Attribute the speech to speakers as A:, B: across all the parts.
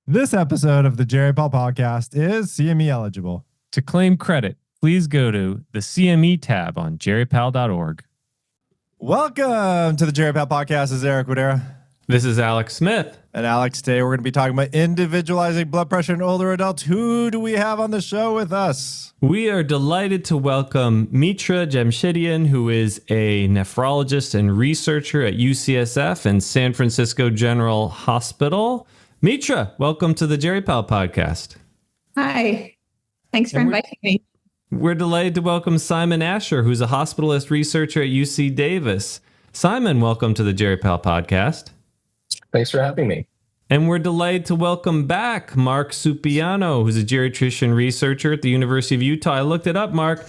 A: This episode of the GeriPal Podcast is CME eligible.
B: To claim credit, please go to the CME tab on GeriPal.org.
A: Welcome to the GeriPal Podcast. This is Eric Wadera.
B: This is Alex Smith.
A: And Alex, today we're going to be talking about individualizing blood pressure in older adults. Who do we have on the show with us?
B: We are delighted to welcome Mitra Jamshidian, who is a nephrologist and researcher at UCSF and San Francisco General Hospital. Mitra, welcome to the GeriPal Podcast.
C: Hi. Thanks for inviting me.
B: We're delighted to welcome Simon Ascher, who's a hospitalist researcher at UC Davis. Simon, welcome to the GeriPal Podcast.
D: Thanks for having me.
B: And we're delighted to welcome back Mark Supiano, who's a geriatrician researcher at the University of Utah. I looked it up, Mark.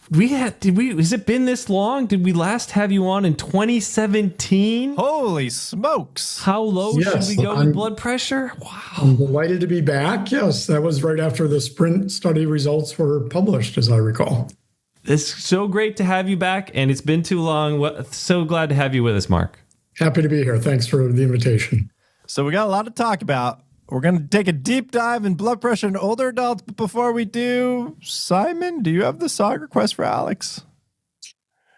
B: Has it been this long? Did we last have you on in 2017?
A: Holy smokes.
B: How low should we go with blood pressure? Wow.
E: I'm delighted to be back. Yes, that was right after the sprint study results were published, as I recall.
B: It's so great to have you back, and it's been too long. So glad to have you with us, Mark.
E: Happy to be here. Thanks for the invitation.
A: So we got a lot to talk about. We're going to take a deep dive in blood pressure in older adults. But before we do, Simon, do you have the song request for Alex?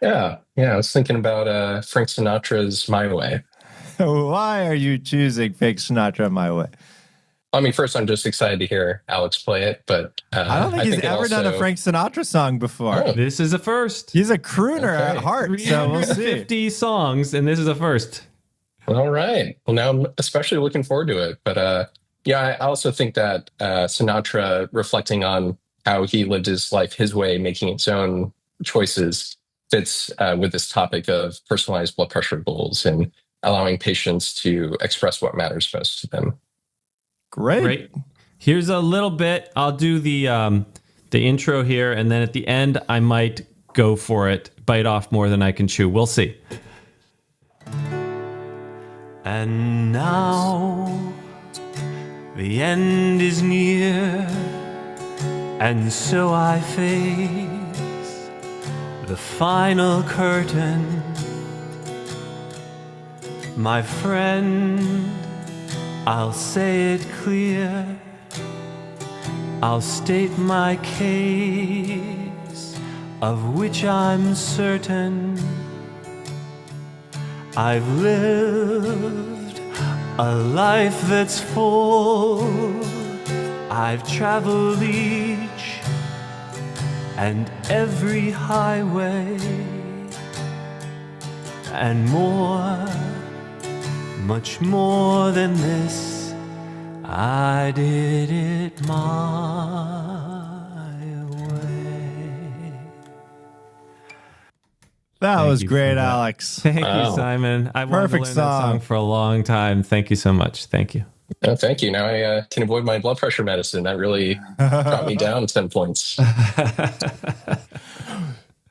D: Yeah. I was thinking about Frank Sinatra's My Way.
A: Why are you choosing Fake Sinatra My Way?
D: I mean, first, I'm just excited to hear Alex play it, but
A: I don't think he's ever done a Frank Sinatra song before.
D: Oh.
B: This is a first.
A: He's a crooner at heart, so we'll see.
B: 50 songs, and this is a first.
D: All right. Well, now I'm especially looking forward to it. But I also think that Sinatra reflecting on how he lived his life his way, making its own choices, fits with this topic of personalized blood pressure goals and allowing patients to express what matters most to them.
A: Great.
B: Here's a little bit. I'll do the intro here, and then at the end, I might go for it, bite off more than I can chew. We'll see. And now the end is near, and so I face the final curtain. My friend, I'll say it clear, I'll state my case, of which I'm certain. I've lived a life that's full. I've traveled each and every highway and more, much more than this. I did it my way.
A: That was great, Alex.
B: Thank you, Simon. I've wanted to learn that song for a long time. Thank you so much. Thank you.
D: Oh, thank you. Now I can avoid my blood pressure medicine. That really brought me down 10 points.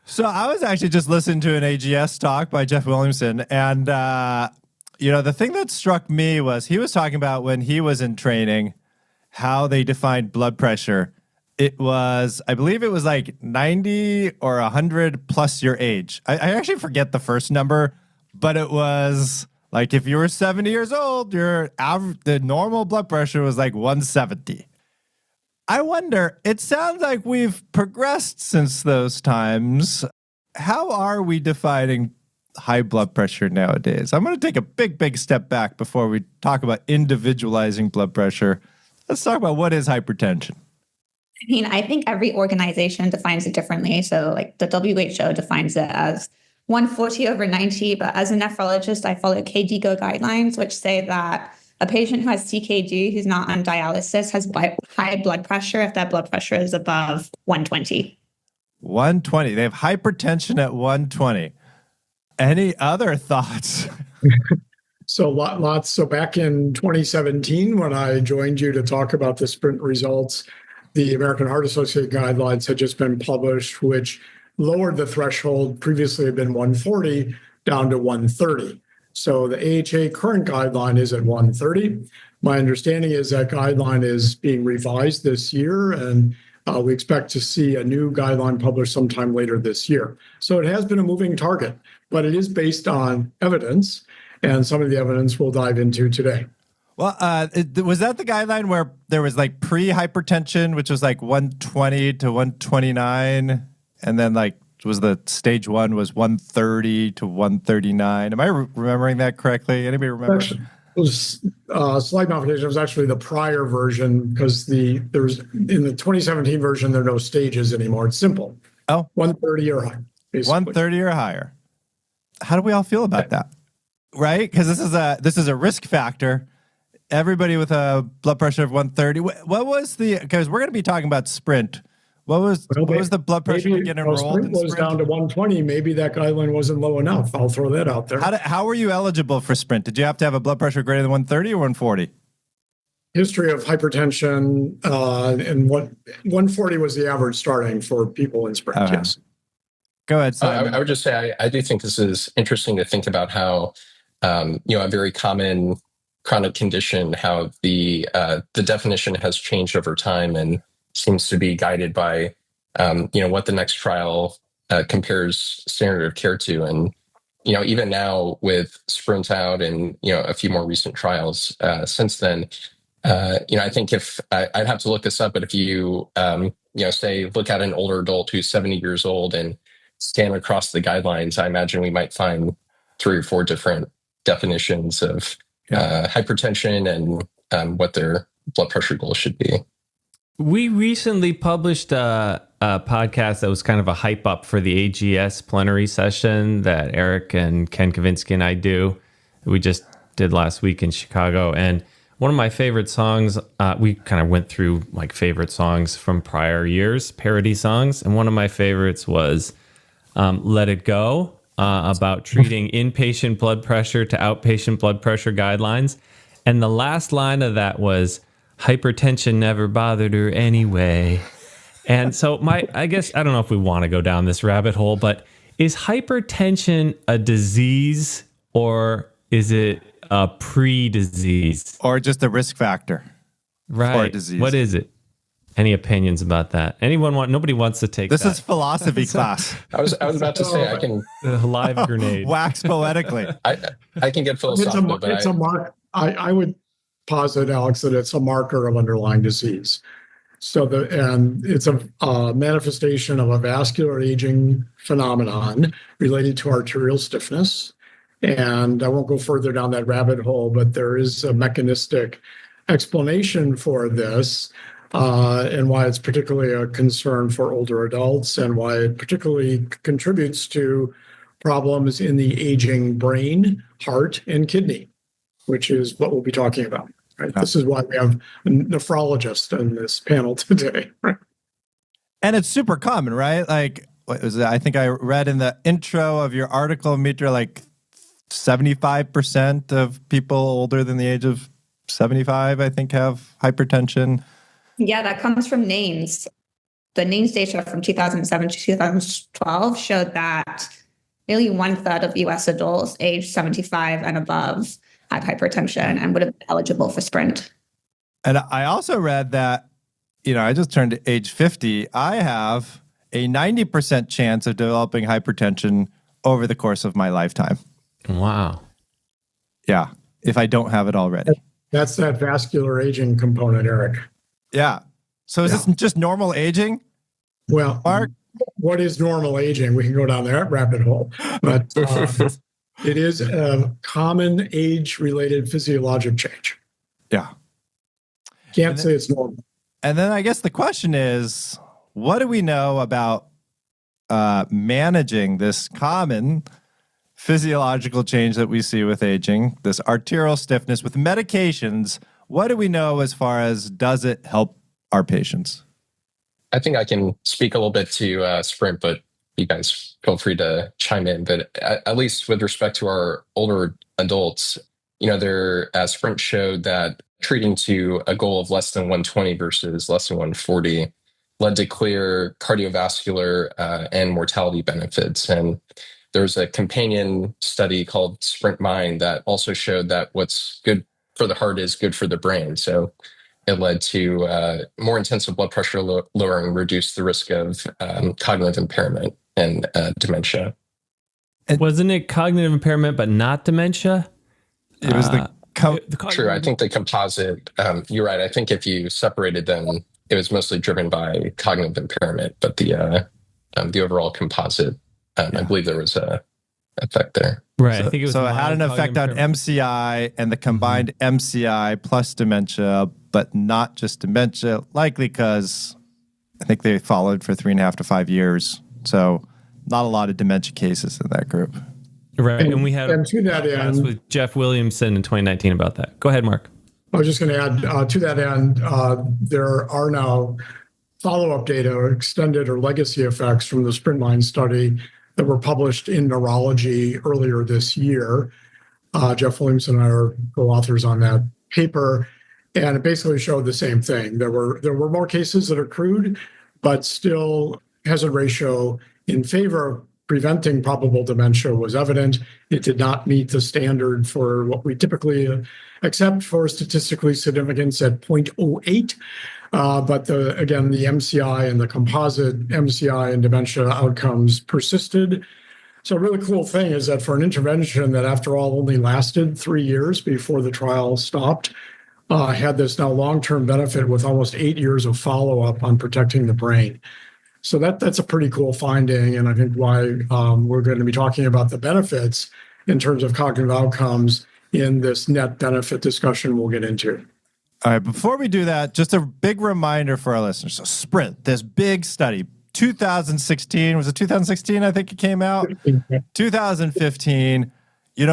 A: So I was actually just listening to an AGS talk by Jeff Williamson, and the thing that struck me was he was talking about when he was in training, how they defined blood pressure. It was, I believe it was like 90 or 100 plus your age. I actually forget the first number, but it was like if you were 70 years old, the normal blood pressure was like 170. I wonder, it sounds like we've progressed since those times. How are we defining high blood pressure nowadays? I'm going to take a big step back before we talk about individualizing blood pressure. Let's talk about what is hypertension.
C: I mean, I think every organization defines it differently. So like the WHO defines it as 140/90, but as a nephrologist, I follow KDIGO guidelines, which say that a patient who has CKD who's not on dialysis has high blood pressure if that blood pressure is above 120.
A: 120. They have hypertension at 120. Any other thoughts?
E: So lots. So back in 2017, when I joined you to talk about the sprint results, the American Heart Association guidelines had just been published, which lowered the threshold. Previously had been 140 down to 130. So the AHA current guideline is at 130. My understanding is that guideline is being revised this year, and we expect to see a new guideline published sometime later this year. So it has been a moving target, but it is based on evidence, and some of the evidence we'll dive into today.
A: Well, was that the guideline where there was like pre-hypertension, which was like 120 to 129, and then like was the stage 1 was 130 to 139? Am I remembering that correctly? Anybody remember?
E: Actually, it was slight modification. It was actually the prior version because there was in the 2017 version there are no stages anymore. It's simple.
A: Oh,
E: 130 or higher. Basically.
A: 130 or higher. How do we all feel about that? Right? Because this is a risk factor. Everybody with a blood pressure of 130. What was because we're going to be talking about sprint. What was the blood pressure to get enrolled in sprint?
E: Was down to 120. Maybe that guideline wasn't low enough. I'll throw that out there.
A: How were you eligible for sprint? Did you have to have a blood pressure greater than 130 or 140?
E: History of hypertension, and 140 was the average starting for people in sprint.
A: Okay.
E: Yes.
A: Go ahead, Simon.
D: I would just say I do think this is interesting to think about how a very common chronic condition, how the definition has changed over time and seems to be guided by what the next trial compares standard of care to. And even now with Sprint out and a few more recent trials since then, I think if I'd have to look this up, but if you say look at an older adult who's 70 years old and scan across the guidelines, I imagine we might find 3 or 4 different definitions of hypertension and what their blood pressure goal should be.
B: We recently published a podcast that was kind of a hype up for the AGS plenary session that Eric and Ken Kavinsky and I do. We just did last week in Chicago. And one of my favorite songs, we kind of went through like favorite songs from prior years, parody songs. And one of my favorites was Let It Go, about treating inpatient blood pressure to outpatient blood pressure guidelines. And the last line of that was, hypertension never bothered her anyway. And so I guess, I don't know if we want to go down this rabbit hole, but is hypertension a disease or is it a pre-disease?
A: Or just a risk factor.
B: Right.
A: For a disease.
B: What is it? Any opinions about that? Nobody wants to take
A: this
B: that.
A: is philosophy class.
D: I was about to say I can
B: live grenade.
A: Wax poetically.
D: I can get philosophical,
E: It's a mark. I would posit, Alex, that it's a marker of underlying disease. So it's a manifestation of a vascular aging phenomenon related to arterial stiffness. And I won't go further down that rabbit hole, but there is a mechanistic explanation for this, and why it's particularly a concern for older adults and why it particularly contributes to problems in the aging brain, heart, and kidney, which is what we'll be talking about. Right? This is why we have a nephrologist in this panel today. Right?
A: And it's super common, right? Like, what was it? I think I read in the intro of your article, Mitra, like 75% of people older than the age of 75, I think, have hypertension.
C: Yeah, that comes from NANES. The NANES data from 2007 to 2012 showed that nearly 1/3 of US adults aged 75 and above had hypertension and would have been eligible for Sprint.
A: And I also read that, I just turned age 50. I have a 90% chance of developing hypertension over the course of my lifetime.
B: Wow.
A: Yeah, if I don't have it already.
E: That's that vascular aging component, Eric.
A: Yeah. So is this just normal aging?
E: Well,
A: Mark?
E: What is normal aging? We can go down that rabbit hole. But it is a common age-related physiologic change.
A: Yeah.
E: Can't say it's normal.
A: And then I guess the question is, what do we know about managing this common physiological change that we see with aging, this arterial stiffness with medications? What do we know as far as does it help our patients?
D: I think I can speak a little bit to Sprint, but you guys feel free to chime in. But at least with respect to our older adults, their Sprint showed that treating to a goal of less than 120 versus less than 140 led to clear cardiovascular and mortality benefits. And there's a companion study called Sprint Mind that also showed that what's good for the heart is good for the brain. So it led to more intensive blood pressure lowering, reduced the risk of cognitive impairment and dementia.
B: Wasn't it cognitive impairment, but not dementia?
A: It was the
D: True. I think the composite, you're right. I think if you separated them, it was mostly driven by cognitive impairment, but the overall composite, I believe there was a effect there.
B: Right. I think it was
A: so it had an
B: mild
A: effect on
B: cognitive
A: MCI and the combined MCI plus dementia, but not just dementia, likely because I think they followed for 3.5 to 5 years. So not a lot of dementia cases in that group.
B: Right. And we had a
E: to that
B: podcast
E: end,
B: with Jeff Williamson in 2019 about that. Go ahead, Mark.
E: I was just going to add to that end, there are now follow-up data or extended or legacy effects from the SprintMind study that were published in Neurology earlier this year. Jeff Williamson and I are co-authors on that paper, and it basically showed the same thing. There were more cases that accrued, but still hazard ratio in favor of preventing probable dementia was evident. It did not meet the standard for what we typically accept for statistically significance at 0.08. But again, the MCI and the composite MCI and dementia outcomes persisted. So a really cool thing is that for an intervention that after all only lasted 3 years before the trial stopped, had this now long-term benefit with almost 8 years of follow-up on protecting the brain. So that's a pretty cool finding, and I think why we're going to be talking about the benefits in terms of cognitive outcomes in this net benefit discussion we'll get into.
A: All right, before we do that, just a big reminder for our listeners. So Sprint, this big study, 2016, was it 2016 I think it came out? 2015.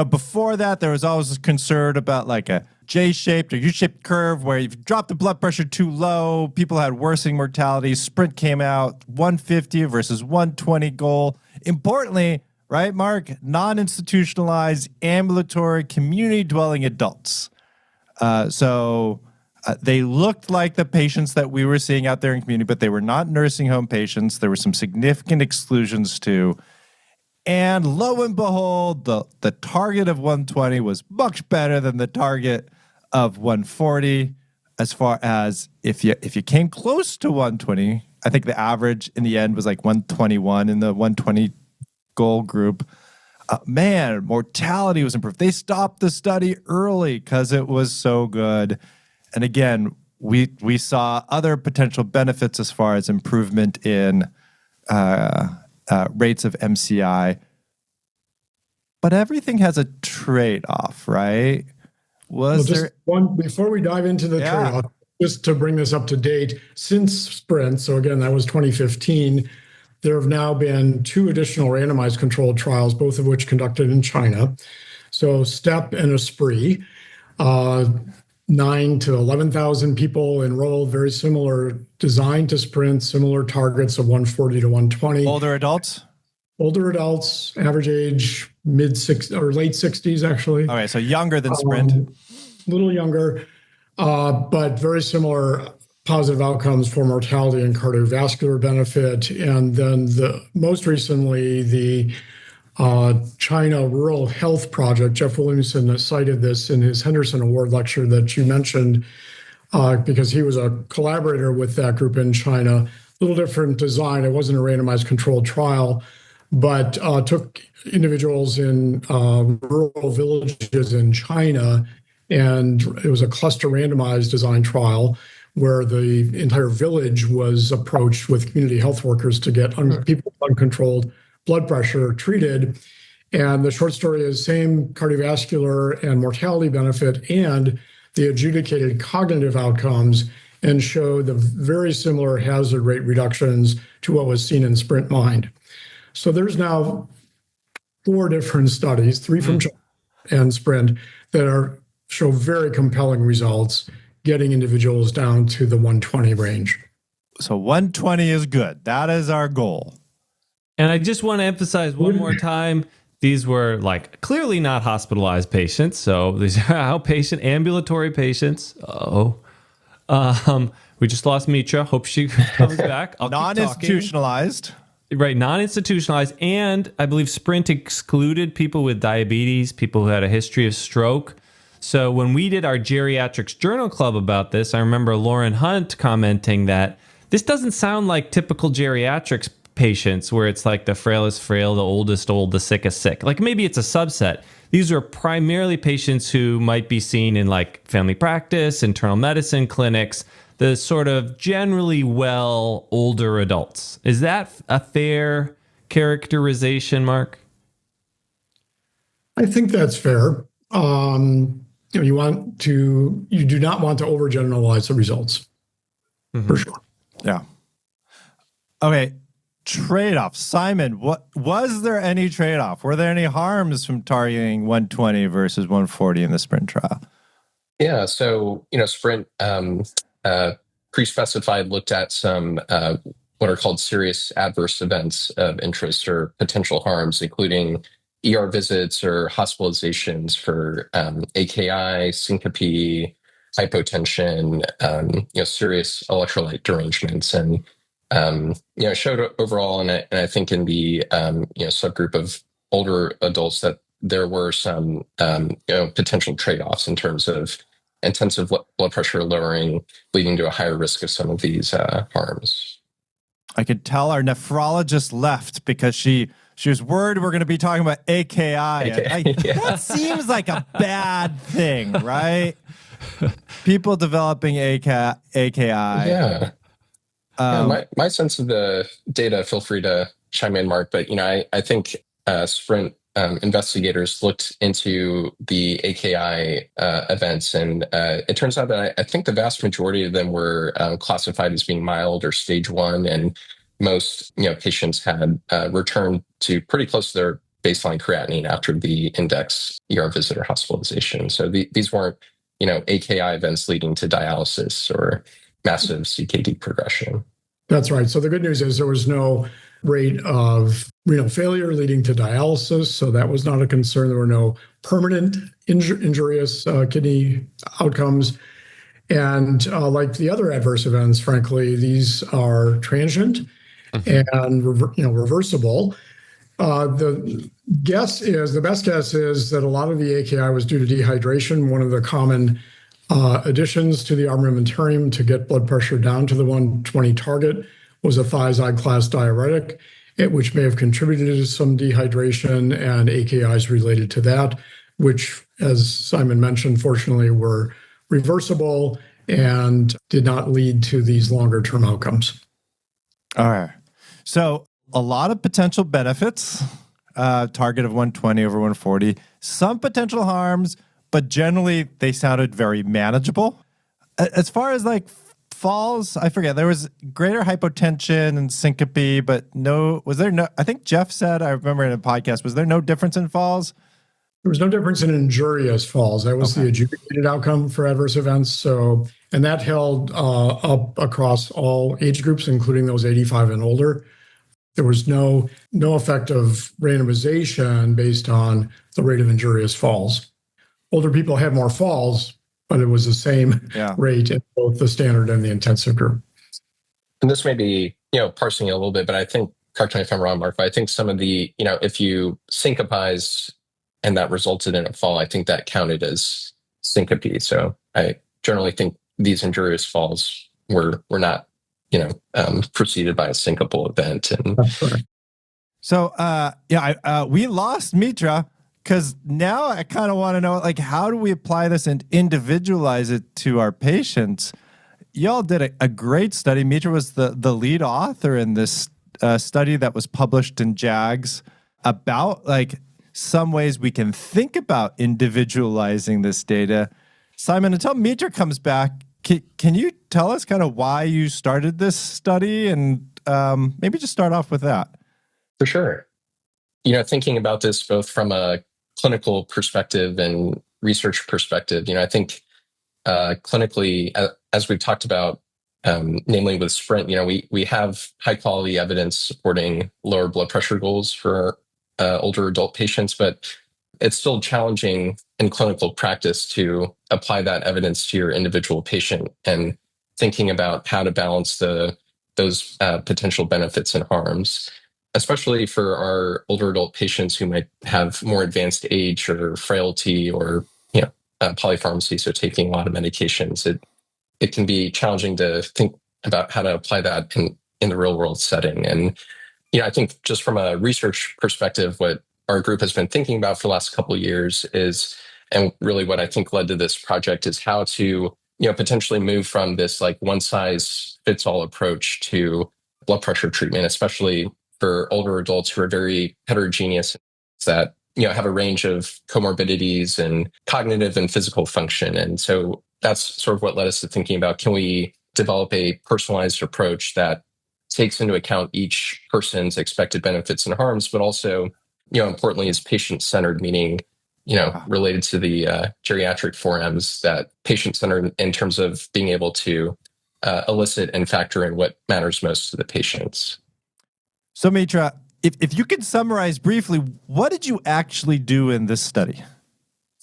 A: Before that, there was always this concern about like a J-shaped or U-shaped curve where if you drop the blood pressure too low, people had worsening mortality. Sprint came out 150 versus 120 goal. Importantly, right, Mark, non-institutionalized, ambulatory, community-dwelling adults. They looked like the patients that we were seeing out there in community, but they were not nursing home patients. There were some significant exclusions too. And lo and behold, the target of 120 was much better than the target of 140. As far as if you came close to 120, I think the average in the end was like 121 in the 120 goal group. Mortality was improved. They stopped the study early because it was so good. And again, we saw other potential benefits as far as improvement in rates of MCI. But everything has a trade-off, right?
E: Before we dive into the trade-off, just to bring this up to date, since Sprint, so again, that was 2015, there have now been 2 additional randomized controlled trials, both of which conducted in China. So STEP and Esprit, 9 to 11,000 people enrolled, very similar design to Sprint, similar targets of 140 to 120.
A: Older adults, average age late 60s, actually.
E: All
A: right, so younger than Sprint.
E: A little younger, but very similar positive outcomes for mortality and cardiovascular benefit. And then most recently, the China Rural Health Project, Jeff Williamson cited this in his Henderson Award lecture that you mentioned, because he was a collaborator with that group in China. A little different design. It wasn't a randomized controlled trial, but took individuals in rural villages in China, and it was a cluster randomized design trial where the entire village was approached with community health workers to get people with uncontrolled blood pressure treated. And the short story is same cardiovascular and mortality benefit and the adjudicated cognitive outcomes, and showed the very similar hazard rate reductions to what was seen in SprintMind. So there's now 4 different studies, 3 from China and Sprint, that show very compelling results, getting individuals down to the 120 range.
A: So 120 is good. That is our goal.
B: And I just want to emphasize one more time, these were like clearly not hospitalized patients. So these are outpatient ambulatory patients. We just lost Mitra. Hope she comes back.
A: Non-institutionalized.
B: Right, non-institutionalized. And I believe Sprint excluded people with diabetes, people who had a history of stroke. So when we did our Geriatrics Journal Club about this, I remember Lauren Hunt commenting that this doesn't sound like typical geriatrics patients where it's like the frailest frail, the oldest old, the sickest sick. Like maybe it's a subset. These are primarily patients who might be seen in like family practice, internal medicine clinics, the sort of generally well older adults. Is that a fair characterization, Mark?
E: I think that's fair. You do not want to overgeneralize the results, for sure.
A: Yeah. Okay. Trade-off. Simon, was there any trade-off? Were there any harms from targeting 120 versus 140 in the sprint trial?
D: Yeah. So, sprint pre-specified looked at some what are called serious adverse events of interest or potential harms, including ER visits or hospitalizations for AKI, syncope, hypotension, serious electrolyte derangements, and showed overall, and I think in the subgroup of older adults that there were some potential trade-offs in terms of intensive blood pressure lowering, leading to a higher risk of some of these harms.
A: I could tell our nephrologist left because she was worried we're going to be talking about AKI. That seems like a bad thing, right? People developing AKI.
D: Yeah. My sense of the data, feel free to chime in, Mark, but I think Sprint investigators looked into the AKI events, and it turns out that I think the vast majority of them were classified as being mild or stage 1, and most patients had returned to pretty close to their baseline creatinine after the index ER visit or hospitalization. So these weren't AKI events leading to dialysis or massive CKD progression.
E: That's right. So the good news is there was no rate of renal failure leading to dialysis. So that was not a concern. There were no permanent injurious kidney outcomes. And like the other adverse events, frankly, these are transient and reversible. The best guess is that a lot of the AKI was due to dehydration. One of the common additions to the armamentarium to get blood pressure down to the 120 target was a thiazide class diuretic, which may have contributed to some dehydration and AKIs related to that, which, as Simon mentioned, fortunately were reversible and did not lead to these longer term outcomes.
A: All right. So a lot of potential benefits, target of 120 over 140, some potential harms, but generally they sounded very manageable. As far as like falls, I forget, there was greater hypotension and syncope, but I think Jeff said, I remember in a podcast, was there no difference in falls?
E: There was no difference in injurious falls. That was the adjudicated outcome for adverse events. And that held up across all age groups, including those 85 and older. There was no effect of randomization based on the rate of injurious falls. Older people had more falls, but it was the same rate in both the standard and the intensive group.
D: And this may be, parsing it a little bit, but I think, correct me if I'm wrong, Mark, but I think some of the, if you syncopize and that resulted in a fall, I think that counted as syncope. So I generally think these injurious falls were not, preceded by a syncopal event. And
A: so, we lost Mitra because now I kind of want to know, like, how do we apply this and individualize it to our patients? Y'all did a great study. Mitra was the lead author in this study that was published in JAGS about like some ways we can think about individualizing this data. Simon, until Mitra comes back, can you tell us kind of why you started this study and maybe just start off with that?
D: For sure. Thinking about this both from a clinical perspective and research perspective, I think clinically, as we've talked about, namely with Sprint, we have high quality evidence supporting lower blood pressure goals for older adult patients, but it's still challenging in clinical practice to apply that evidence to your individual patient and thinking about how to balance those potential benefits and harms, especially for our older adult patients who might have more advanced age or frailty or polypharmacy, so taking a lot of medications. It can be challenging to think about how to apply that in the real world setting. And I think just from a research perspective, what our group has been thinking about for the last couple of years is, and really what I think led to this project is how to, potentially move from this like one size fits all approach to blood pressure treatment, especially for older adults who are very heterogeneous, that, have a range of comorbidities and cognitive and physical function. And so that's sort of what led us to thinking about, can we develop a personalized approach that takes into account each person's expected benefits and harms, but also, importantly, is patient-centered, meaning, related to the geriatric 4Ms, that patient-centered in terms of being able to elicit and factor in what matters most to the patients.
A: So, Mitra, if you could summarize briefly, what did you actually do in this study?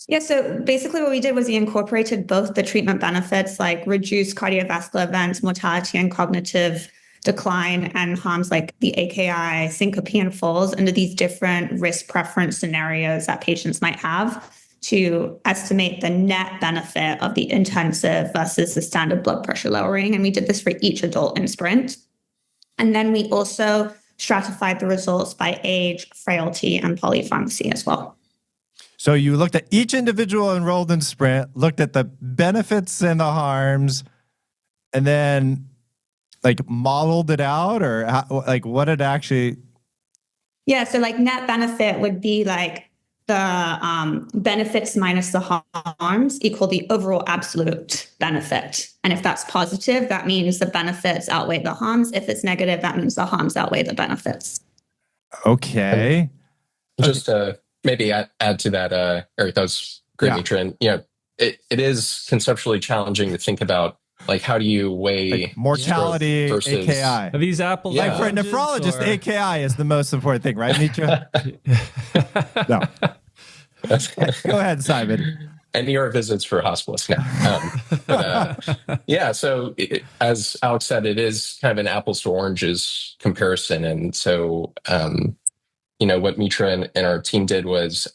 C: Yeah, so basically what we did was we incorporated both the treatment benefits like reduced cardiovascular events, mortality, and cognitive decline, and harms like the AKI, syncope, and falls into these different risk preference scenarios that patients might have to estimate the net benefit of the intensive versus the standard blood pressure lowering. And we did this for each adult in SPRINT. And then we also stratified the results by age, frailty, and polypharmacy as well.
A: So you looked at each individual enrolled in SPRINT, looked at the benefits and the harms, and then like modeled it out, or like what it actually?
C: Yeah, so like net benefit would be like the benefits minus the harms equal the overall absolute benefit. And if that's positive, that means the benefits outweigh the harms. If it's negative, that means the harms outweigh the benefits.
A: Okay.
D: Just maybe add to that, Eric, that was great, Mitra. And, it is conceptually challenging to think about, like, how do you weigh
A: like mortality,
D: versus
A: AKI?
B: Are these apples?
A: Like for a nephrologist,
B: or?
A: AKI is the most important thing, right, Mitra? No. Go ahead, Simon.
D: And ER visits for hospitalists now. So as Alex said, it is kind of an apples to oranges comparison. And so, what Mitra and our team did was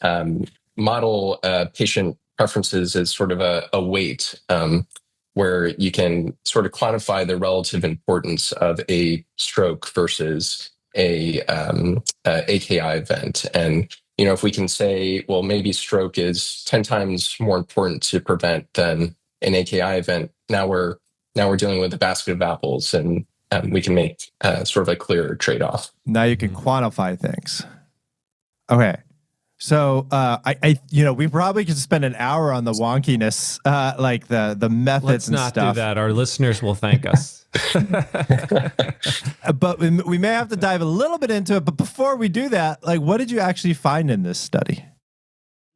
D: model patient preferences as sort of a weight, where you can sort of quantify the relative importance of a stroke versus a AKI event. And, if we can say, well, maybe stroke is 10 times more important to prevent than an AKI event, now we're dealing with a basket of apples, and we can make sort of a clearer trade-off.
A: Now you can quantify things. Okay. So we probably could spend an hour on the wonkiness, like the methods
B: Let's
A: and
B: not
A: stuff.
B: do that. Our listeners will thank us.
A: But we may have to dive a little bit into it. But before we do that, like, what did you actually find in this study?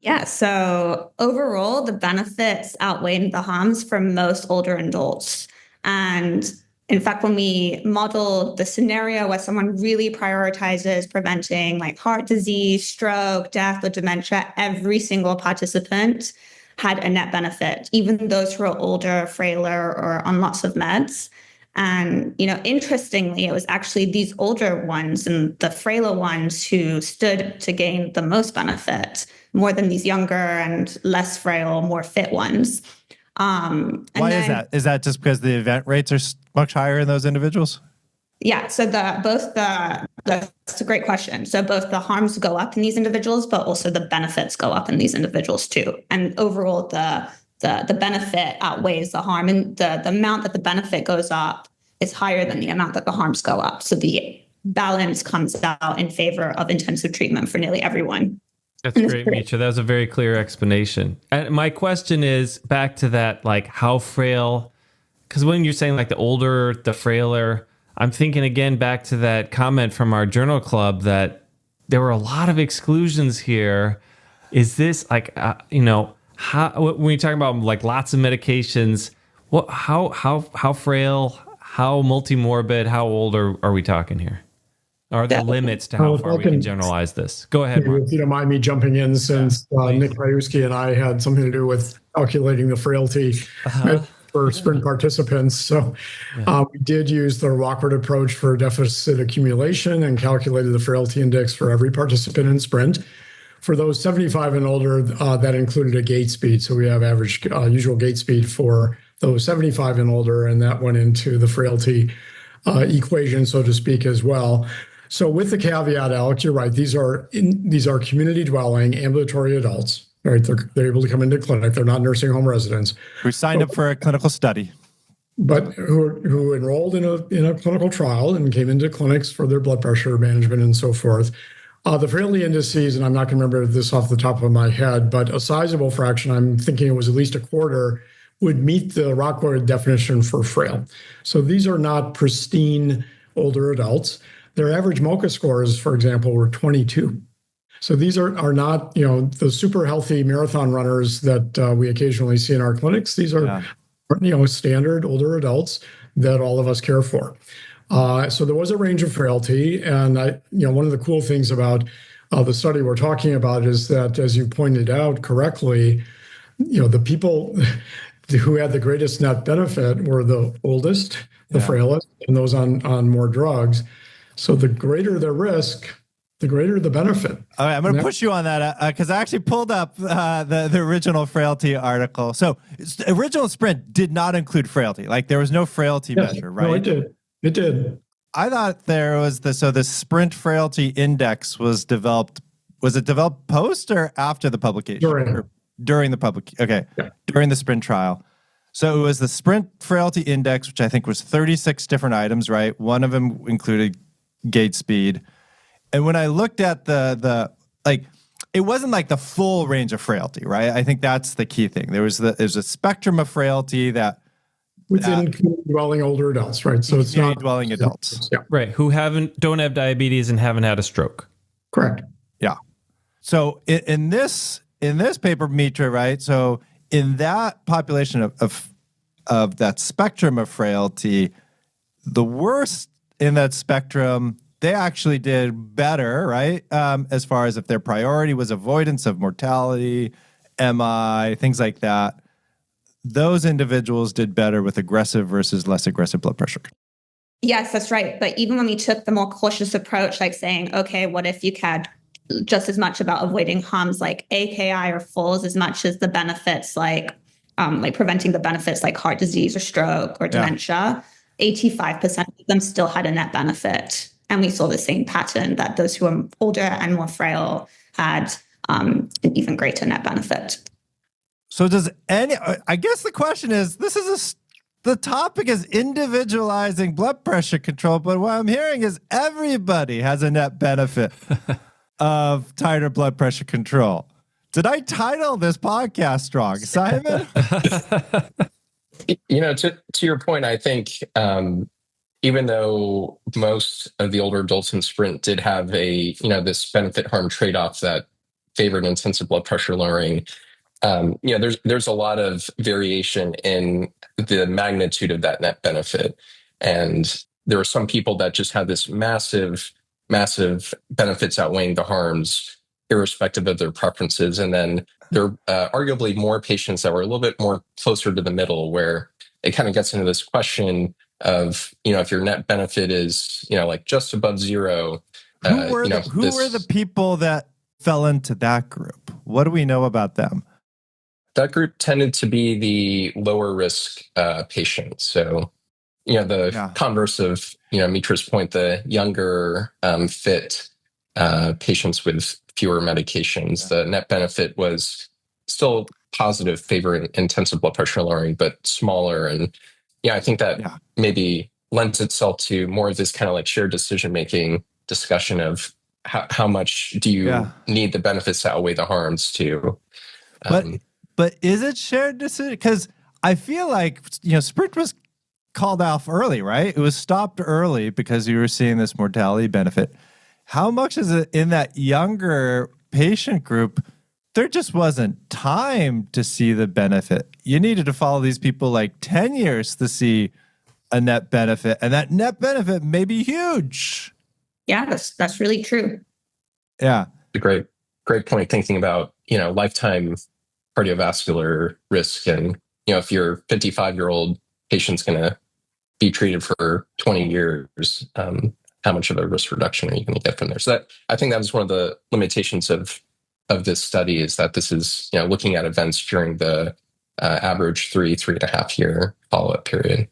C: Yeah, so overall, the benefits outweighed the harms for most older adults. And in fact, when we modeled the scenario where someone really prioritizes preventing like heart disease, stroke, death, or dementia, every single participant had a net benefit, even those who are older, frailer, or on lots of meds. And, interestingly, it was actually these older ones and the frailer ones who stood to gain the most benefit, more than these younger and less frail, more fit ones.
A: Why is that? Is that just because the event rates are much higher in those individuals?
C: Yeah, so that's a great question. So both the harms go up in these individuals, but also the benefits go up in these individuals too. And overall, the benefit outweighs the harm, and the amount that the benefit goes up is higher than the amount that the harms go up. So the balance comes out in favor of intensive treatment for nearly everyone.
B: That's great, Mitra. That was a very clear explanation. And my question is back to that, like, how frail, because when you're saying like the older, the frailer, I'm thinking again back to that comment from our journal club that there were a lot of exclusions here. Is this like, how, when you're talking about like lots of medications, how frail, how multimorbid, how old are we talking here? Are there limits to how far we can generalize this? Go ahead, Mark.
E: If you don't mind me jumping in, since Nick Ryuski and I had something to do with calculating the frailty for SPRINT participants. So we did use the Rockford approach for deficit accumulation and calculated the frailty index for every participant in SPRINT. For those 75 and older, that included a gait speed. So we have average usual gait speed for those 75 and older, and that went into the frailty equation, so to speak, as well. So with the caveat, Alex, you're right. These are community dwelling ambulatory adults, right? They're able to come into clinic. They're not nursing home residents.
A: Who signed up for a clinical study.
E: But who enrolled in a clinical trial and came into clinics for their blood pressure management and so forth. The frailty indices, and I'm not going to remember this off the top of my head, but a sizable fraction, I'm thinking it was at least a quarter, would meet the Rockwood definition for frail. So these are not pristine older adults. Their average MoCA scores, for example, were 22. So these are not, the super healthy marathon runners that we occasionally see in our clinics. These are, standard older adults that all of us care for. So there was a range of frailty, and one of the cool things about the study we're talking about is that, as you pointed out correctly, the people who had the greatest net benefit were the oldest, the frailest, and those on more drugs. So the greater the risk, the greater the benefit.
A: All right, I'm going to push you on that because I actually pulled up the original frailty article. So the original Sprint did not include frailty. Like there was no frailty measure, right?
E: No, it did. It did.
A: I thought there was the Sprint Frailty Index was developed. Was it developed post or after the publication? During the publication. Okay, during the Sprint trial. So it was the Sprint Frailty Index, which I think was 36 different items, right? One of them included gait speed. And when I looked at the it wasn't like the full range of frailty, right? I think that's the key thing. There's a spectrum of frailty that
E: within dwelling older adults, right? So it's not
A: dwelling adults,
B: right? Who don't have diabetes and haven't had a stroke.
E: Correct.
A: Yeah. So in this paper, Mitra, right? So in that population of that spectrum of frailty, the worst in that spectrum, they actually did better, right? As far as if their priority was avoidance of mortality, MI, things like that. Those individuals did better with aggressive versus less aggressive blood pressure.
C: Yes, that's right. But even when we took the more cautious approach, like saying, okay, what if you cared just as much about avoiding harms like AKI or falls as much as the benefits like preventing the benefits like heart disease or stroke or dementia, 85% of them still had a net benefit. And we saw the same pattern that those who are older and more frail had an even greater net benefit.
A: So I guess the question is, the topic is individualizing blood pressure control, but what I'm hearing is everybody has a net benefit of tighter blood pressure control. Did I title this podcast wrong, Simon?
D: To your point, I think even though most of the older adults in Sprint did have this benefit harm trade-off that favored intensive blood pressure lowering, there's a lot of variation in the magnitude of that net benefit. And there are some people that just have this massive benefits outweighing the harms, irrespective of their preferences. And then there are arguably more patients that were a little bit more closer to the middle, where it kind of gets into this question of, if your net benefit is, like just above zero.
A: Who were the people that fell into that group? What do we know about them?
D: That group tended to be the lower risk patients. So, the converse of, Mitra's point, the younger, fit patients with fewer medications. The net benefit was still positive, favoring intensive blood pressure lowering, but smaller. And I think that maybe lends itself to more of this kind of like shared decision-making discussion of how much do you need the benefits to outweigh the harms to.
A: But is it shared decision? Because I feel like, Sprint was called off early, right? It was stopped early because you were seeing this mortality benefit. How much is it in that younger patient group? There just wasn't time to see the benefit. You needed to follow these people like 10 years to see a net benefit. And that net benefit may be huge.
C: Yeah, that's really true.
A: Yeah.
D: A great point thinking about, lifetime cardiovascular risk. And, if your 55-year-old patient's going to be treated for 20 years, how much of a risk reduction are you going to get from there? So I think that was one of the limitations of this study, is that this is, looking at events during the average 3.5 year follow-up period.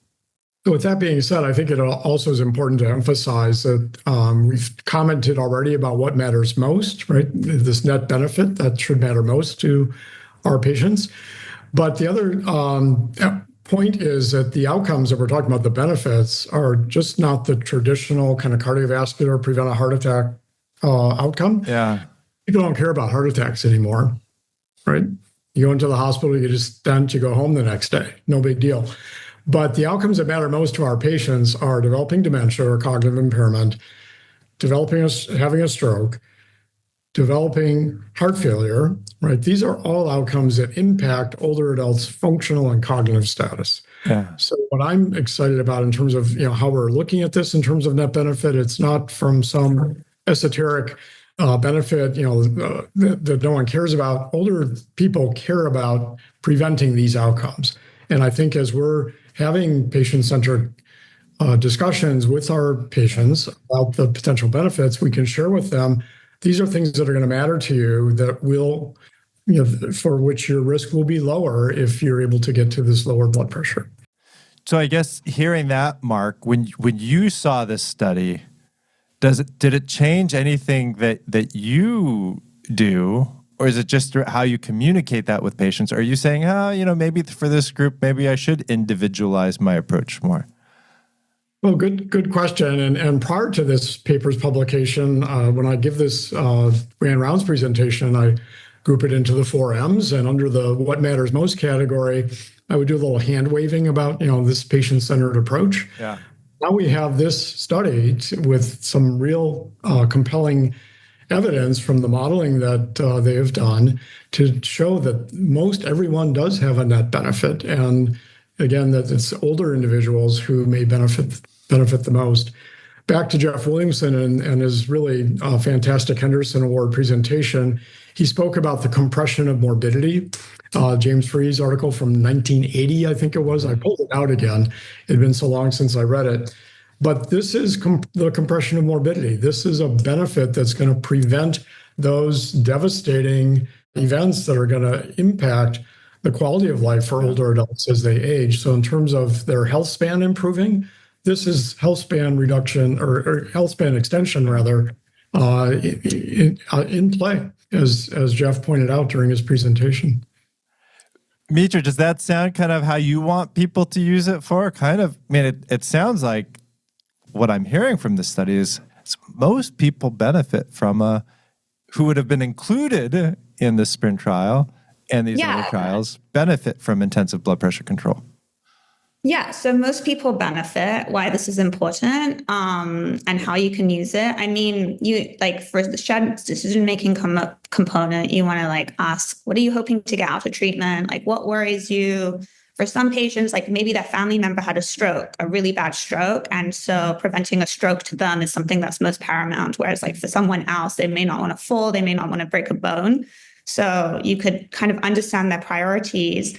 E: So with that being said, I think it also is important to emphasize that we've commented already about what matters most, right? This net benefit that should matter most to our patients. But the other point is that the outcomes that we're talking about, the benefits, are just not the traditional kind of cardiovascular prevent a heart attack outcome.
A: Yeah.
E: People don't care about heart attacks anymore, right? You go into the hospital, you get a stent, you go home the next day. No big deal. But the outcomes that matter most to our patients are developing dementia or cognitive impairment, having a stroke, developing heart failure, right? These are all outcomes that impact older adults' functional and cognitive status.
A: Yeah.
E: So what I'm excited about in terms of how we're looking at this in terms of net benefit, it's not from some esoteric benefit that no one cares about. Older people care about preventing these outcomes. And I think as we're having patient-centered discussions with our patients about the potential benefits, we can share with them, these are things that are going to matter to you that will, for which your risk will be lower if you're able to get to this lower blood pressure.
A: So I guess hearing that, Mark, when you saw this study, did it change anything that you do? Or is it just how you communicate that with patients? Are you saying, maybe for this group, maybe I should individualize my approach more?
E: Well, good question. And prior to this paper's publication, when I give this grand rounds presentation, I group it into the 4 M's. And under the what matters most category, I would do a little hand waving about, this patient-centered approach.
A: Yeah.
E: Now we have this study with some real compelling evidence from the modeling that they have done to show that most everyone does have a net benefit. And again, that it's older individuals who may benefit the most. Back to Jeff Williamson and his really fantastic Henderson Award presentation, he spoke about the compression of morbidity. James Free's article from 1980, I think it was. I pulled it out again. It had been so long since I read it. But this is the compression of morbidity. This is a benefit that's going to prevent those devastating events that are going to impact the quality of life for older adults as they age. So in terms of their health span improving, this is health span reduction or health span extension rather in play, as Jeff pointed out during his presentation.
A: Mitra, does that sound kind of how you want people to use it for? Kind of, it sounds like what I'm hearing from this study is most people benefit from who would have been included in the SPRINT trial and these other trials benefit from intensive blood pressure control.
C: Yeah, so most people benefit, why this is important, and how you can use it. I mean, you for the SHAD decision-making component, you want to ask, what are you hoping to get out of treatment? What worries you? For some patients, maybe that family member had a stroke, a really bad stroke. And so preventing a stroke to them is something that's most paramount. Whereas for someone else, they may not want to fall, they may not want to break a bone. So you could kind of understand their priorities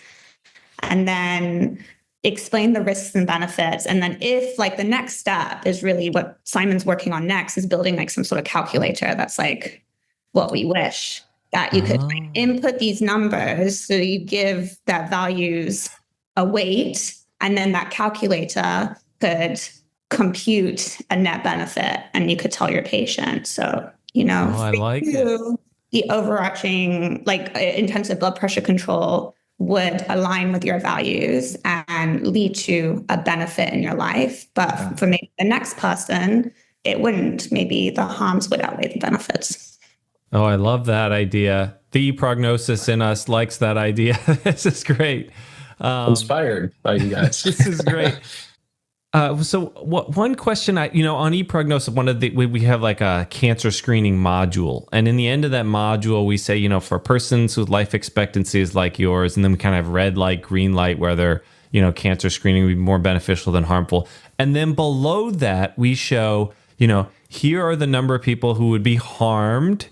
C: and then explain the risks and benefits. And then if the next step is really what Simon's working on next, is building some sort of calculator that's what we wish that you could input these numbers. So you give that values a weight, and then that calculator could compute a net benefit, and you could tell your patient. So,
B: I like it.
C: The overarching intensive blood pressure control would align with your values and lead to a benefit in your life. But for maybe the next person, it wouldn't. Maybe the harms would outweigh the benefits.
B: Oh, I love that idea. The prognosis in us likes that idea. This is great.
D: Inspired by you guys.
B: This is great. So one question on ePrognosis, we have a cancer screening module. And in the end of that module, we say, for persons whose life expectancy is like yours, and then we kind of have red light, green light, whether, cancer screening would be more beneficial than harmful. And then below that, we show, here are the number of people who would be harmed.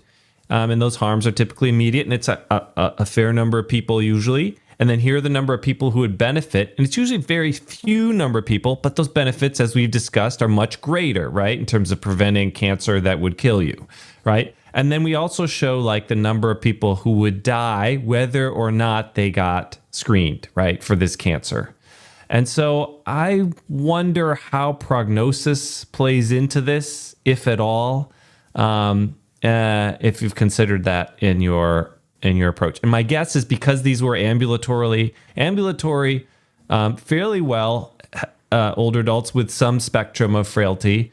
B: And those harms are typically immediate, and it's a fair number of people usually. And then here are the number of people who would benefit. And it's usually very few number of people, but those benefits, as we've discussed, are much greater, right? In terms of preventing cancer that would kill you, right? And then we also show the number of people who would die, whether or not they got screened, right, for this cancer. And so I wonder how prognosis plays into this, if at all, if you've considered that in your approach. And my guess is because these were ambulatory, fairly well older adults with some spectrum of frailty,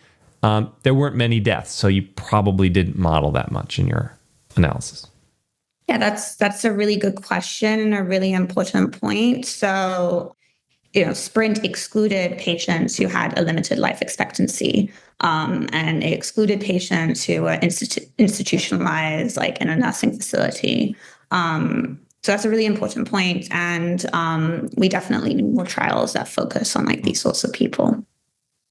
B: there weren't many deaths. So you probably didn't model that much in your analysis.
C: Yeah, that's a really good question and a really important point. So, SPRINT excluded patients who had a limited life expectancy, and it excluded patients who were institutionalized, like in a nursing facility. So that's a really important point, and we definitely need more trials that focus on like these sorts of people.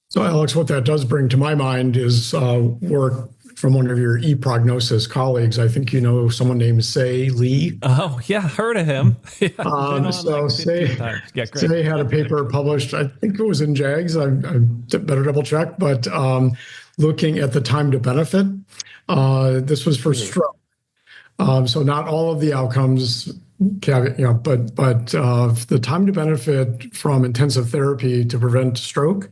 E: So, Alex, what that does bring to my mind is work from one of your e-prognosis colleagues. I think you know someone named Say Lee.
B: Oh, yeah, heard of him.
E: Say had a paper published, I think it was in JAGS, I better double check, but looking at the time to benefit. This was for stroke. So not all of the outcomes, but the time to benefit from intensive therapy to prevent stroke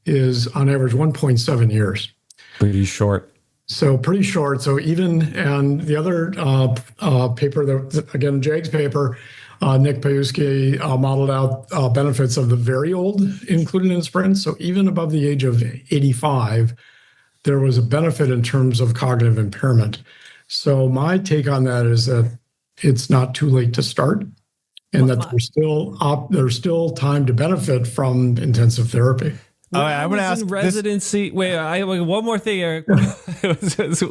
E: is on average 1.7 years.
B: Pretty short.
E: So pretty short. So and the other paper, again, JAGS paper, Nick Pajewski modeled out benefits of the very old included in SPRINT. So even above the age of 85, there was a benefit in terms of cognitive impairment. So my take on that is that it's not too late to start, and that there's still time to benefit from intensive therapy.
B: I'm going to ask residency. Wait, I have one more thing, Eric.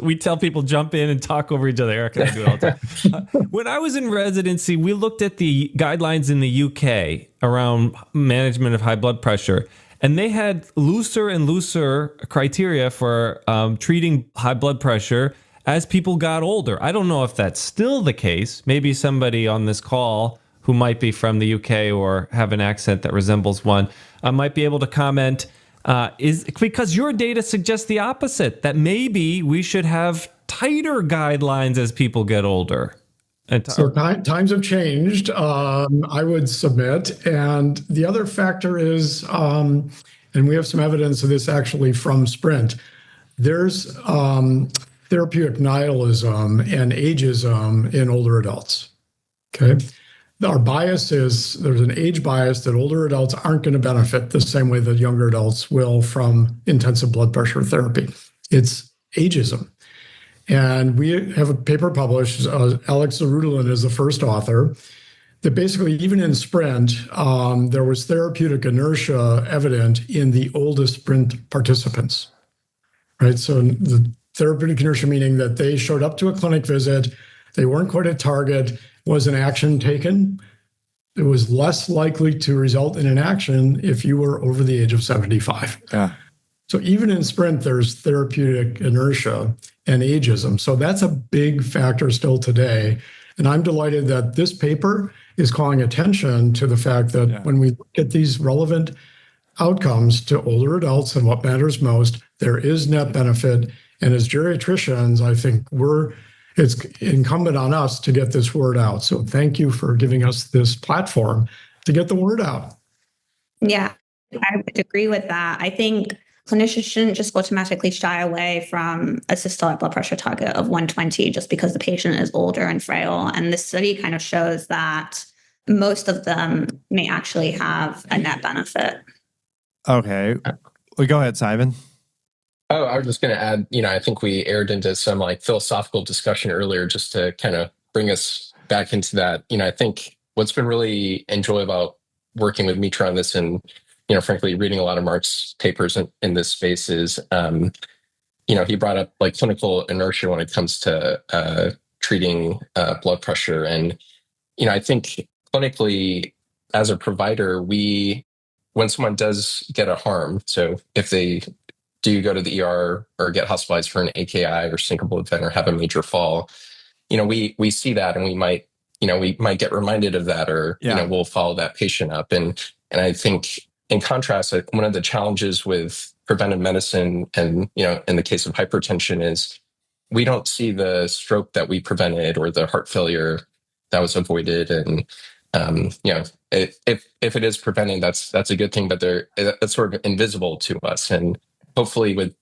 B: We tell people jump in and talk over each other. Eric and I do it all the time. When I was in residency, we looked at the guidelines in the UK around management of high blood pressure, and they had looser and looser criteria for treating high blood pressure as people got older. I don't know if that's still the case. Maybe somebody on this call who might be from the UK or have an accent that resembles one might be able to comment, is because your data suggests the opposite, that maybe we should have tighter guidelines as people get older.
E: So times have changed, I would submit. And the other factor is, and we have some evidence of this actually from SPRINT, there's therapeutic nihilism and ageism in older adults. Okay. Our bias is there's an age bias that older adults aren't going to benefit the same way that younger adults will from intensive blood pressure therapy. It's ageism. And we have a paper published, Alex Zarudalin is the first author, that basically even in SPRINT, there was therapeutic inertia evident in the oldest SPRINT participants, right? So the therapeutic inertia meaning that they showed up to a clinic visit, they weren't quite at target, was an action taken. It was less likely to result in an action if you were over the age of 75.
A: Yeah.
E: So even in SPRINT, there's therapeutic inertia and ageism. So that's a big factor still today. And I'm delighted that this paper is calling attention to the fact that when we look at these relevant outcomes to older adults and what matters most, there is net benefit. And as geriatricians, I think it's incumbent on us to get this word out. So thank you for giving us this platform to get the word out.
C: Yeah, I would agree with that. I think clinicians shouldn't just automatically shy away from a systolic blood pressure target of 120 just because the patient is older and frail. And this study kind of shows that most of them may actually have a net benefit.
A: Okay. Well, go ahead, Simon.
D: Oh, I was just going to add, I think we aired into some like philosophical discussion earlier just to kind of bring us back into that. I think what's been really enjoyable about working with Mitra on this and, frankly, reading a lot of Mark's papers in this space is, he brought up like clinical inertia when it comes to treating blood pressure. And, I think clinically as a provider, when someone does get a harm, so if they do go to the ER or get hospitalized for an AKI or syncopal event or have a major fall, we see that and we might get reminded of that or, we'll follow that patient up. And I think in contrast, one of the challenges with preventive medicine and, in the case of hypertension is we don't see the stroke that we prevented or the heart failure that was avoided. And if it is prevented, that's a good thing, but it's sort of invisible to us. And hopefully with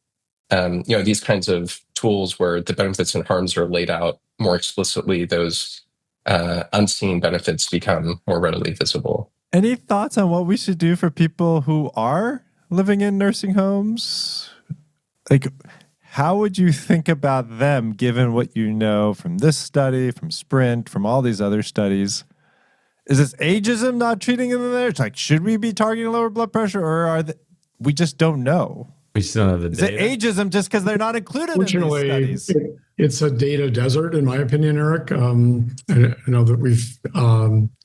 D: these kinds of tools where the benefits and harms are laid out more explicitly, those unseen benefits become more readily visible.
A: Any thoughts on what we should do for people who are living in nursing homes? Like, how would you think about them given what you know from this study, from Sprint, from all these other studies? Is this ageism not treating them there? It's like, should we be targeting lower blood pressure, or we just don't know?
B: We still don't have the data.
A: Is it ageism just because they're not included in these studies?
E: It's a data desert, in my opinion, Eric. I know that we've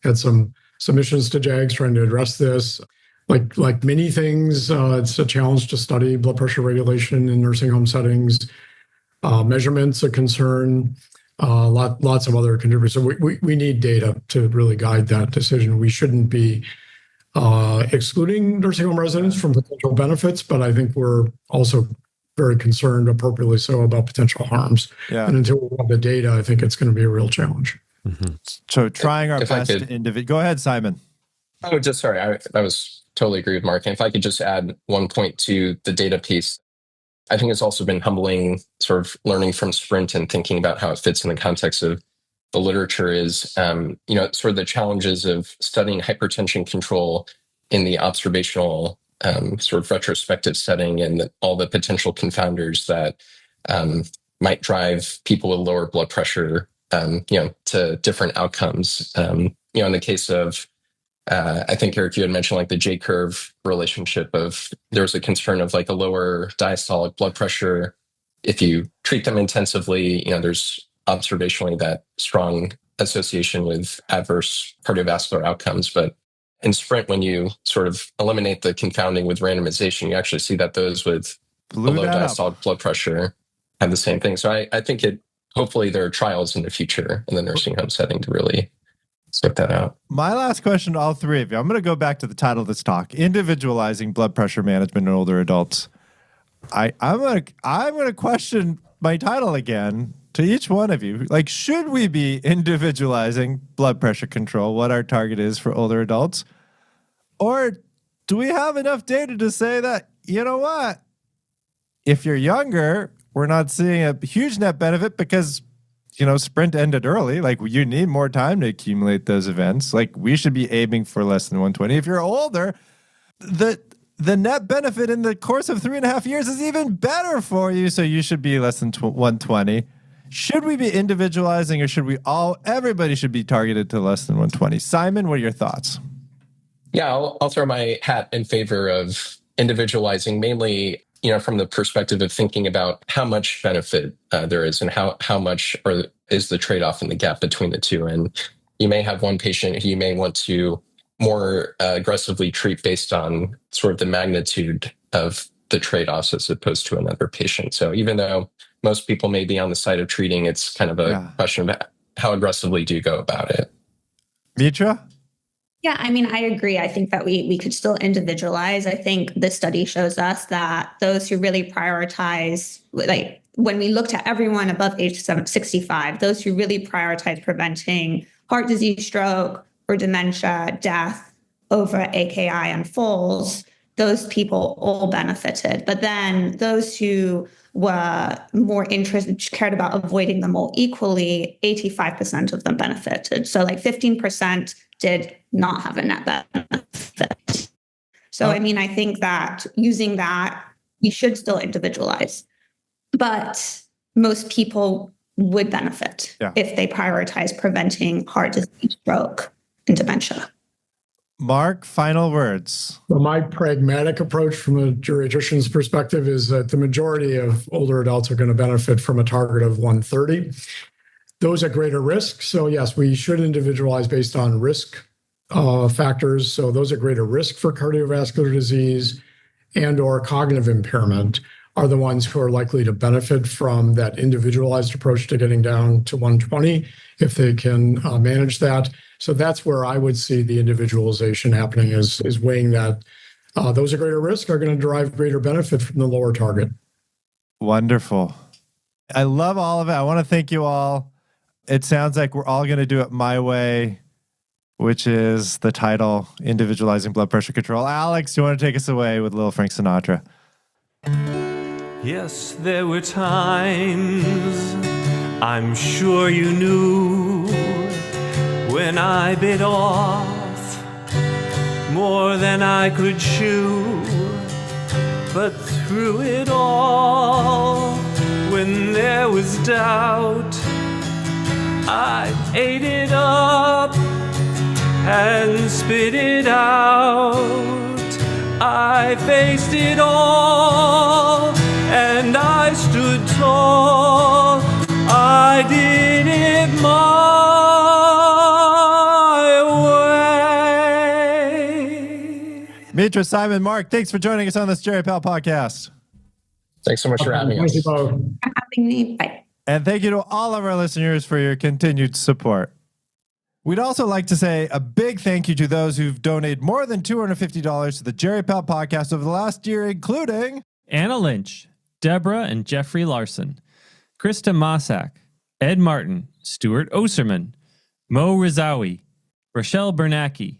E: had some submissions to JAGS trying to address this. Like many things, it's a challenge to study blood pressure regulation in nursing home settings. Measurements a concern. Lots of other contributors. So we need data to really guide that decision. We shouldn't be excluding nursing home residents from potential benefits, but I think we're also very concerned, appropriately so, about potential harms. Yeah. And until we have the data, I think it's going to be a real challenge.
A: Mm-hmm. So trying our best to individual. Go ahead, Simon.
D: Oh, just sorry. I was totally agree with Mark. And if I could just add one point to the data piece, I think it's also been humbling sort of learning from Sprint and thinking about how it fits in the context of the literature is, sort of the challenges of studying hypertension control in the observational sort of retrospective setting, and all the potential confounders that might drive people with lower blood pressure, to different outcomes. In the case of, I think, Eric, you had mentioned like the J-curve relationship of there's a concern of like a lower diastolic blood pressure. If you treat them intensively, there's observationally that strong association with adverse cardiovascular outcomes. But in Sprint, when you sort of eliminate the confounding with randomization, you actually see that those with a low diastolic blood pressure have the same thing. So I think hopefully there are trials in the future in the nursing home setting to really sort that out.
A: My last question to all three of you. I'm going to go back to the title of this talk: Individualizing Blood Pressure Management in Older Adults. I'm going to question my title again to each one of you. Like, should we be individualizing blood pressure control, what our target is for older adults? Or do we have enough data to say that, you know what, if you're younger, we're not seeing a huge net benefit because, Sprint ended early. Like, you need more time to accumulate those events. Like, we should be aiming for less than 120. If you're older, the net benefit in the course of 3.5 years is even better for you. So you should be less than 120. Should we be individualizing, or should everybody should be targeted to less than 120? Simon, what are your thoughts?
D: Yeah, I'll throw my hat in favor of individualizing, mainly, from the perspective of thinking about how much benefit there is and how much is the trade-off in the gap between the two. And you may have one patient who you may want to more aggressively treat based on sort of the magnitude of the trade-offs as opposed to another patient. So even though most people may be on the side of treating, it's kind of a question of how aggressively do you go about it?
A: Mitra?
C: Yeah, I mean, I agree. I think that we could still individualize. I think this study shows us that those who really prioritize, like when we looked at everyone above age 65, those who really prioritize preventing heart disease, stroke, or dementia, death over AKI and falls, those people all benefited. But then those who were more interested, cared about avoiding them all equally, 85% of them benefited. So like 15% did not have a net benefit. So, I mean, I think that using that, we should still individualize. But most people would benefit if they prioritize preventing heart disease, stroke, and dementia.
A: Mark, final words.
E: Well, my pragmatic approach from a geriatrician's perspective is that the majority of older adults are going to benefit from a target of 130. Those at greater risk. So yes, we should individualize based on risk factors. So those at greater risk for cardiovascular disease and or cognitive impairment are the ones who are likely to benefit from that individualized approach to getting down to 120 if they can manage that. So that's where I would see the individualization happening, is weighing that those at greater risk are going to derive greater benefit from the lower target.
A: Wonderful. I love all of it. I want to thank you all. It sounds like we're all going to do it my way. which is the title, Individualizing Blood Pressure Control. Alex, do you want to take us away with Little Frank Sinatra?
B: Yes, there were times, I'm sure you knew, when I bit off more than I could chew. But through it all, when there was doubt, I ate it up and spit it out. I faced it all and I stood tall. I did it my way.
A: Mitra, Simon, Mark, thanks for joining us on this GeriPal podcast.
D: Thanks so much for having us.
E: Thank you both.
C: For having me. Bye.
A: And thank you to all of our listeners for your continued support. We'd also like to say a big thank you to those who've donated more than $250 to the GeriPal podcast over the last year, including
B: Anna Lynch, Deborah and Jeffrey Larson, Krista Mossack, Ed Martin, Stuart Oserman, Mo Rizawi, Rochelle Bernacki,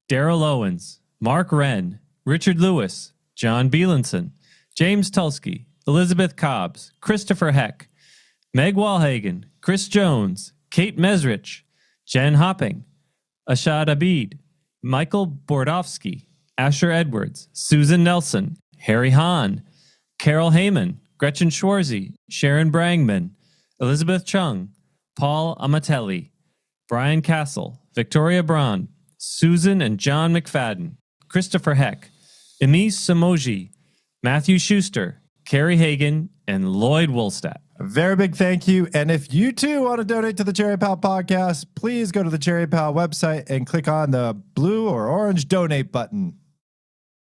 B: Daryl Owens, Mark Wren, Richard Lewis, John Bielenson, James Tulsky, Elizabeth Cobbs, Christopher Heck, Meg Walhagen, Chris Jones, Kate Mesrich, Jen Hopping, Ashad Abid, Michael Bordowski, Ascher Edwards, Susan Nelson, Harry Hahn, Carol Heyman, Gretchen Schwarzy, Sharon Brangman, Elizabeth Chung, Paul Amatelli, Brian Castle, Victoria Braun, Susan and John McFadden, Christopher Heck, Emise Samoji, Matthew Schuster, Carrie Hagan, and Lloyd Woolstadt.
A: a very big thank you. And if you too want to donate to the GeriPal podcast, please go to the GeriPal website and click on the blue or orange donate button.